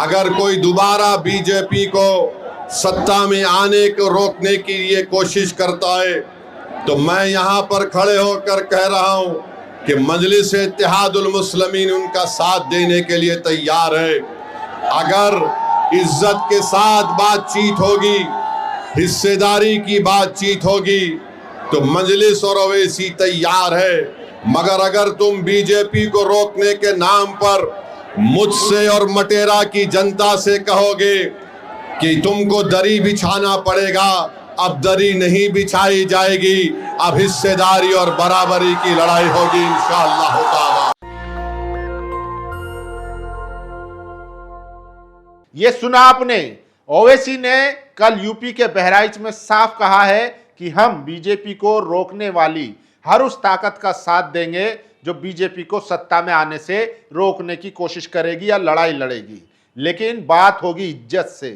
अगर कोई दोबारा बीजेपी को सत्ता में आने को रोकने की ये कोशिश करता है तो मैं यहाँ पर खड़े होकर कह रहा हूँ कि मजलिस इत्तेहादुल मुस्लिमीन उनका साथ देने के लिए तैयार है। अगर इज्जत के साथ बातचीत होगी, हिस्सेदारी की बातचीत होगी तो मजलिस और ओवैसी तैयार है। मगर अगर तुम बीजेपी को रोकने के नाम पर मुझसे और मटेरा की जनता से कहोगे कि तुमको दरी बिछाना पड़ेगा, अब दरी नहीं बिछाई जाएगी, अब हिस्सेदारी और बराबरी की लड़ाई होगी इंशाअल्लाह ताला। ये सुना आपने, ओवैसी ने कल यूपी के बहराइच में साफ कहा है कि हम बीजेपी को रोकने वाली हर उस ताकत का साथ देंगे जो बीजेपी को सत्ता में आने से रोकने की कोशिश करेगी या लड़ाई लड़ेगी। लेकिन बात होगी इज्जत से,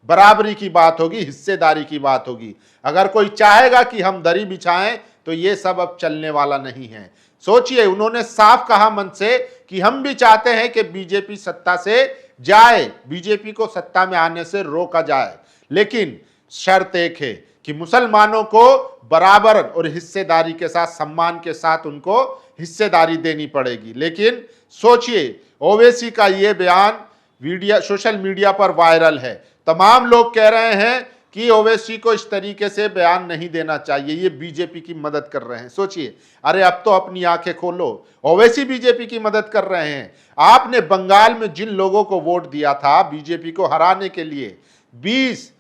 बराबरी की बात होगी, हिस्सेदारी की बात होगी। अगर कोई चाहेगा कि हम दरी बिछाएं तो ये सब अब चलने वाला नहीं है। सोचिए, उन्होंने साफ कहा मन से कि हम भी चाहते हैं कि बीजेपी सत्ता से जाए, बीजेपी को सत्ता में आने से रोका जाए, लेकिन शर्त एक है कि मुसलमानों को बराबर और हिस्सेदारी के साथ, सम्मान के साथ उनको हिस्सेदारी देनी पड़ेगी। लेकिन सोचिए, ओवैसी का ये बयान सोशल मीडिया पर वायरल है। तमाम लोग कह रहे हैं कि ओवैसी को इस तरीके से बयान नहीं देना चाहिए, ये बीजेपी की मदद कर रहे हैं। सोचिए, अरे अब तो अपनी आंखें खोलो, ओवैसी बीजेपी की मदद कर रहे हैं। आपने बंगाल में जिन लोगों को वोट दिया था बीजेपी को हराने के लिए, 20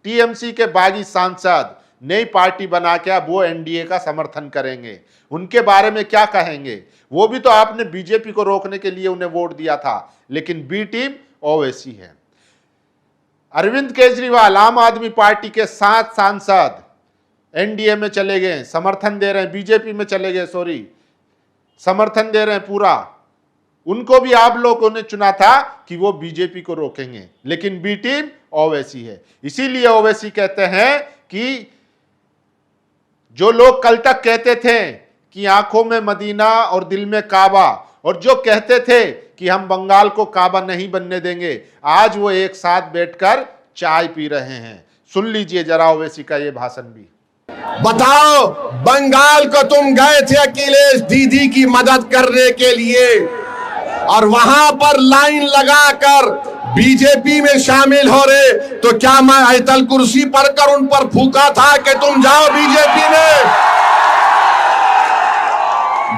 टीएमसी के बागी सांसद नई पार्टी बना के अब वो एनडीए का समर्थन करेंगे, उनके बारे में क्या कहेंगे? वो भी तो आपने बीजेपी को रोकने के लिए उन्हें वोट दिया था, लेकिन बी टीम ओवैसी है। अरविंद केजरीवाल आम आदमी पार्टी के 7 सांसद एनडीए में चले गए, समर्थन दे रहे हैं, बीजेपी में चले गए, समर्थन दे रहे हैं पूरा। उनको भी आप लोगों ने चुना था कि वो बीजेपी को रोकेंगे, लेकिन बी टीम ओवैसी है। इसीलिए ओवैसी कहते हैं कि जो लोग कल तक कहते थे कि आंखों में मदीना और दिल में काबा, और जो कहते थे कि हम बंगाल को काबा नहीं बनने देंगे, आज वो एक साथ बैठकर चाय पी रहे हैं। सुन लीजिए जरा ओवैसी का ये भाषण भी। बताओ, बंगाल को तुम गए थे अखिलेश दीदी की मदद करने के लिए और वहां पर लाइन लगाकर बीजेपी में शामिल हो रहे, तो क्या मैं आयतल कुर्सी पढ़कर उन पर फूका था कि तुम जाओ बीजेपी में?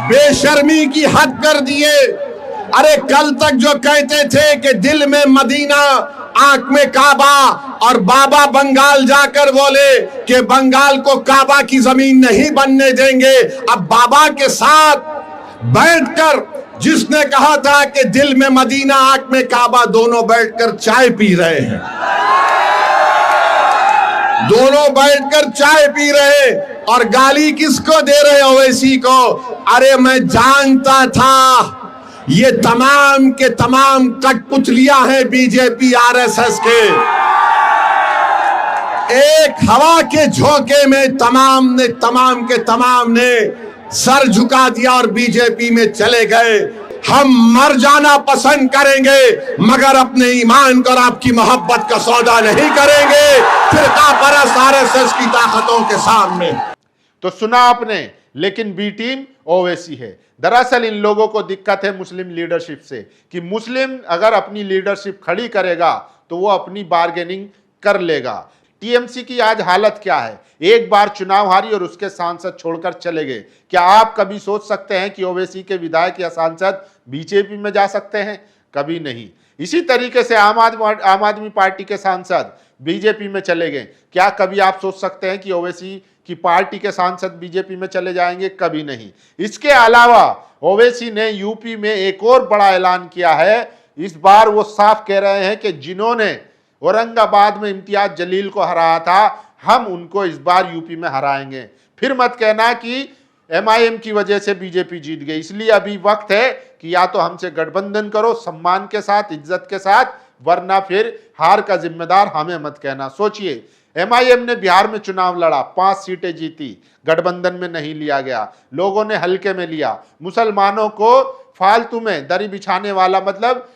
बेशर्मी की हद कर दिए। अरे कल तक जो कहते थे कि दिल में मदीना आंख में काबा, और बाबा बंगाल जाकर बोले कि बंगाल को काबा की जमीन नहीं बनने देंगे, अब बाबा के साथ बैठकर जिसने कहा था कि दिल में मदीना आंख में काबा, दोनों बैठकर चाय पी रहे हैं, दोनों बैठकर चाय पी रहे। और गाली किसको दे रहे ओवैसी को? अरे मैं जानता था ये तमाम के तमाम कठपुतलियां हैं बीजेपी आरएसएस के। एक हवा के झोंके में तमाम के तमाम ने सर झुका दिया और बीजेपी में चले गए। हम मर जाना पसंद करेंगे मगर अपने ईमान को और आपकी मोहब्बत का सौदा नहीं करेंगे फिरका परस्त आरएसएस की ताकतों के सामने। तो सुना आपने, लेकिन बी टीम ओवैसी है। दरअसल इन लोगों को दिक्कत है मुस्लिम लीडरशिप से, कि मुस्लिम अगर अपनी लीडरशिप खड़ी करेगा तो वो अपनी बार्गेनिंग कर लेगा। टीएमसी की आज हालत क्या है? एक बार चुनाव हारी और उसके सांसद छोड़कर चले गए। क्या आप कभी सोच सकते हैं कि ओवैसी के विधायक या सांसद बीजेपी में जा सकते हैं? कभी नहीं। इसी तरीके से आम आदमी पार्टी के सांसद बीजेपी में चले गए। क्या कभी आप सोच सकते हैं कि ओवैसी की पार्टी के सांसद बीजेपी में चले जाएंगे? कभी नहीं। इसके अलावा ओवैसी ने यूपी में एक और बड़ा ऐलान किया है। इस बार वो साफ कह रहे हैं कि जिन्होंने औरंगाबाद में इम्तियाज जलील को हराया था, हम उनको इस बार यूपी में हराएंगे। फिर मत कहना कि एमआईएम की वजह से बीजेपी जीत गई। इसलिए अभी वक्त है कि या तो हमसे गठबंधन करो सम्मान के साथ, इज्जत के साथ, वरना फिर हार का जिम्मेदार हमें मत कहना। सोचिए, एमआईएम ने बिहार में चुनाव लड़ा, 5 सीटें जीती, गठबंधन में नहीं लिया गया, लोगों ने हल्के में लिया। मुसलमानों को फालतू में दरी बिछाने वाला, मतलब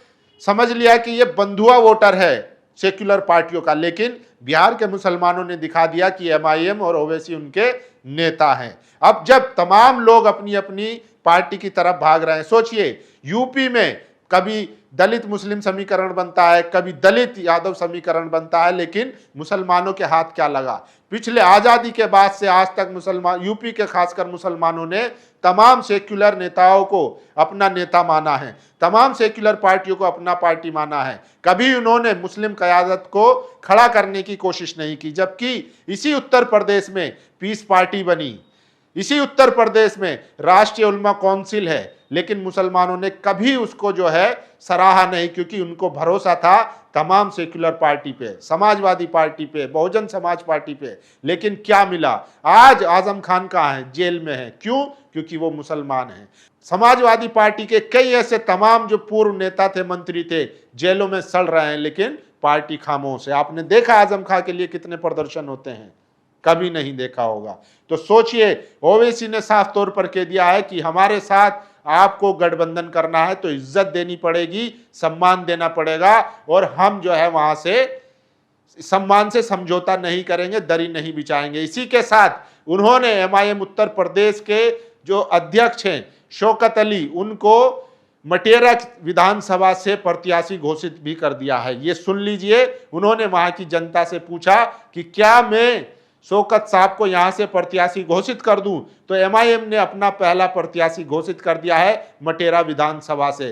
समझ लिया कि ये बंधुआ वोटर है सेक्युलर पार्टियों का, लेकिन बिहार के मुसलमानों ने दिखा दिया कि एमआईएम और ओवैसी उनके नेता हैं। अब जब तमाम लोग अपनी अपनी पार्टी की तरफ भाग रहे हैं, सोचिए यूपी में कभी दलित मुस्लिम समीकरण बनता है, कभी दलित यादव समीकरण बनता है, लेकिन मुसलमानों के हाथ क्या लगा? पिछले आजादी के बाद से आज तक मुसलमान, यूपी के खासकर मुसलमानों ने तमाम सेक्युलर नेताओं को अपना नेता माना है, तमाम सेक्युलर पार्टियों को अपना पार्टी माना है। कभी उन्होंने मुस्लिम क़यादत को खड़ा करने की कोशिश नहीं की। जबकि इसी उत्तर प्रदेश में पीस पार्टी बनी, इसी उत्तर प्रदेश में राष्ट्रीय उलमा काउंसिल है, लेकिन मुसलमानों ने कभी उसको जो है सराहा नहीं, क्योंकि उनको भरोसा था तमाम सेक्युलर पार्टी पे, समाजवादी पार्टी पे, बहुजन समाज पार्टी पे। लेकिन क्या मिला? आज आजम खान कहाँ है? जेल में है। क्यों? क्योंकि वो मुसलमान है। समाजवादी पार्टी के कई ऐसे तमाम जो पूर्व नेता थे, मंत्री थे, जेलों में सड़ रहे हैं, लेकिन पार्टी खामोश है। आपने देखा आजम खान के लिए कितने प्रदर्शन होते हैं? कभी नहीं देखा होगा। तो सोचिए, ओवैसी ने साफ तौर पर कह दिया है कि हमारे साथ आपको गठबंधन करना है तो इज्जत देनी पड़ेगी, सम्मान देना पड़ेगा, और हम जो है वहां से सम्मान से समझौता नहीं करेंगे, दरी नहीं बिछाएंगे। इसी के साथ उन्होंने एमआईएम उत्तर प्रदेश के जो अध्यक्ष हैं शौकत अली, उनको मटेरा विधानसभा से प्रत्याशी घोषित भी कर दिया है। ये सुन लीजिए, उन्होंने वहां की जनता से पूछा कि क्या मैं शौकत साहब को यहां से प्रत्याशी घोषित कर दूं, तो एमआईएम ने अपना पहला प्रत्याशी घोषित कर दिया है मटेरा विधानसभा से।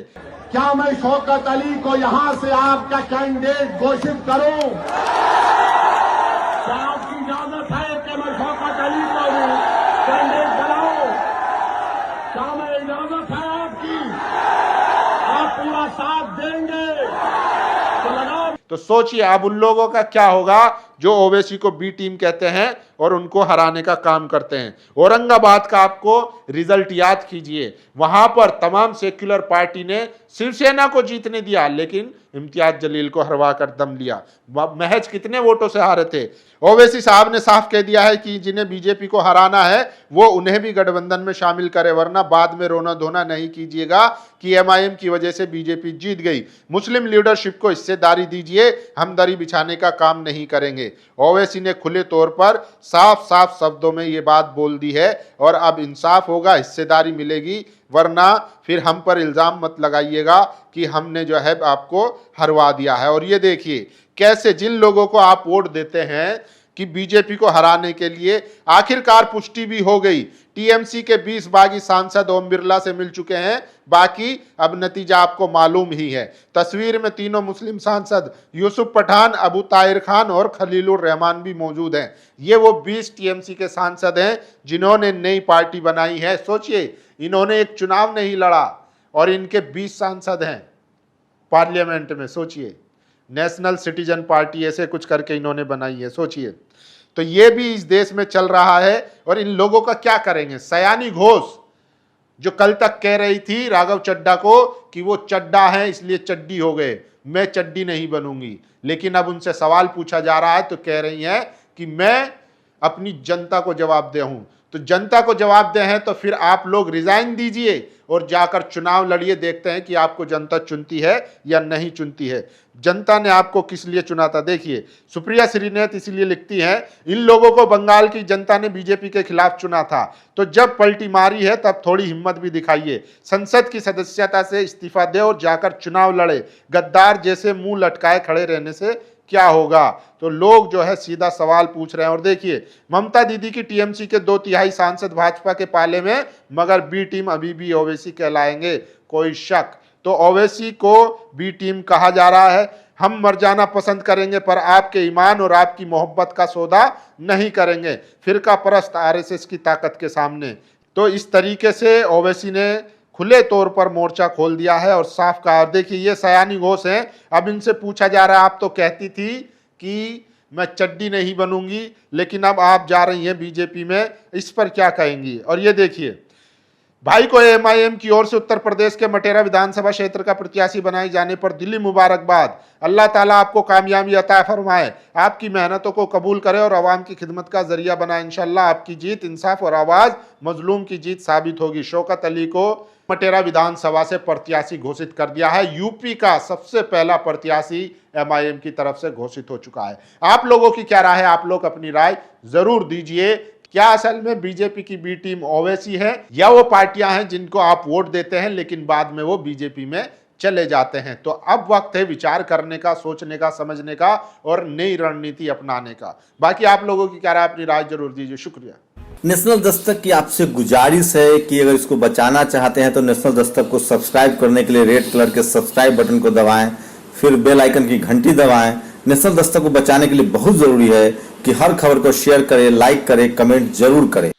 क्या मैं शौकत अली को यहां से आपका कैंडिडेट घोषित करूं? क्या आपकी इजाजत है कि मैं शौकत अली को कैंडिडेट बनाऊं? क्या मैं इजाजत है आपकी? आप पूरा साथ देंगे तो लगाओ। तो सोचिए अब उन लोगों का क्या होगा जो ओवैसी को बी टीम कहते हैं और उनको हराने का काम करते हैं। औरंगाबाद का आपको रिजल्ट याद कीजिए, वहां पर तमाम सेक्युलर पार्टी ने शिवसेना को जीतने दिया, लेकिन इम्तियाज जलील को हरवा कर दम लिया। महज कितने वोटों से हारे थे? ओवैसी साहब ने साफ कह दिया है कि जिन्हें बीजेपी को हराना है वो उन्हें भी गठबंधन में शामिल करे, वरना बाद में रोना धोना नहीं कीजिएगा कि एमआईएम की वजह से बीजेपी जीत गई। मुस्लिम लीडरशिप को हिस्सेदारी दीजिए, हम दरी बिछाने का काम नहीं करेंगे। ओवैसी ने खुले तौर पर साफ साफ शब्दों में ये बात बोल दी है, और अब इंसाफ होगा, हिस्सेदारी मिलेगी, वरना फिर हम पर इल्जाम मत लगाइएगा कि हमने जो है आपको हरवा दिया है। और ये देखिए कैसे जिन लोगों को आप वोट देते हैं कि बीजेपी को हराने के लिए, आखिरकार पुष्टि भी हो गई। टीएमसी के 20 बागी सांसद ओम बिरला से मिल चुके हैं, बाकी अब नतीजा आपको मालूम ही है। तस्वीर में तीनों मुस्लिम सांसद यूसुफ पठान, अबू ताहिर खान और खलीलुर रहमान भी मौजूद हैं। ये वो 20 टीएमसी के सांसद हैं जिन्होंने नई पार्टी बनाई है। सोचिए, इन्होंने एक चुनाव नहीं लड़ा और इनके 20 सांसद हैं पार्लियामेंट में। सोचिए, नेशनल सिटीजन पार्टी ऐसे कुछ करके इन्होंने बनाई है। सोचिए, तो ये भी इस देश में चल रहा है। और इन लोगों का क्या करेंगे? सयानी घोष जो कल तक कह रही थी राघव चड्डा को कि वो चड्डा है इसलिए चड्डी हो गए, मैं चड्डी नहीं बनूंगी, लेकिन अब उनसे सवाल पूछा जा रहा है तो कह रही हैं कि मैं अपनी जनता को जवाब दे हूं। तो जनता को जवाब दे हैं तो फिर आप लोग रिजाइन दीजिए और जाकर चुनाव लड़िए, देखते हैं कि आपको जनता चुनती है या नहीं चुनती है। जनता ने आपको किस लिए चुना था? देखिए, सुप्रिया श्रीनेत इसलिए लिखती हैं, इन लोगों को बंगाल की जनता ने बीजेपी के खिलाफ चुना था, तो जब पलटी मारी है तब थोड़ी हिम्मत भी दिखाइए, संसद की सदस्यता से इस्तीफा दे और जाकर चुनाव लड़े। गद्दार जैसे मुंह लटकाए खड़े रहने से क्या होगा? तो लोग जो है सीधा सवाल पूछ रहे हैं। और देखिए, ममता दीदी की टीएमसी के 2/3 सांसद भाजपा के पाले में, मगर बी टीम अभी भी ओवैसी कहलाएंगे, कोई शक? तो ओवैसी को बी टीम कहा जा रहा है। हम मर जाना पसंद करेंगे पर आपके ईमान और आपकी मोहब्बत का सौदा नहीं करेंगे, फिरका परस्त आरएसएस की ताकत के सामने। तो इस तरीके से ओवैसी ने खुले तौर पर मोर्चा खोल दिया है और साफ कहा। देखिए, ये सयानी घोष हैं। अब इनसे पूछा जा रहा है, आप तो कहती थी कि मैं चड्डी नहीं बनूंगी, लेकिन अब आप जा रही हैं बीजेपी में, इस पर क्या कहेंगी? और ये देखिए, भाई को एमआईएम की ओर से उत्तर प्रदेश के मटेरा विधानसभा क्षेत्र का प्रत्याशी बनाए जाने पर दिली मुबारकबाद। अल्लाह ताला आपको कामयाबी अता फरमाए, आपकी मेहनतों को कबूल करे और आवाम की खिदमत का जरिया बनाए। इंशाल्लाह आपकी जीत इंसाफ और आवाज मजलूम की जीत साबित होगी। शौकत अली को मटेरा विधानसभा से प्रत्याशी घोषित कर दिया है। यूपी का सबसे पहला प्रत्याशी एमआईएम की तरफ से घोषित हो चुका है। आप लोगों की क्या राय है? आप लोग अपनी राय जरूर दीजिए। क्या असल में बीजेपी की बी टीम ओवैसी है या वो पार्टियां हैं जिनको आप वोट देते हैं लेकिन बाद में वो बीजेपी में चले जाते हैं? तो अब वक्त है विचार करने का, सोचने का, समझने का और नई रणनीति अपनाने का। बाकी आप लोगों की क्या राय, अपनी राय जरूर दीजिए। शुक्रिया। नेशनल दस्तक की आपसे गुजारिश है कि अगर इसको बचाना चाहते हैं तो नेशनल दस्तक को सब्सक्राइब करने के लिए रेड कलर के सब्सक्राइब बटन को दबाएं, फिर बेल आइकन की घंटी दबाएं। नेशनल दस्तक को बचाने के लिए बहुत जरूरी है कि हर खबर को शेयर करें, लाइक करें, कमेंट जरूर करें।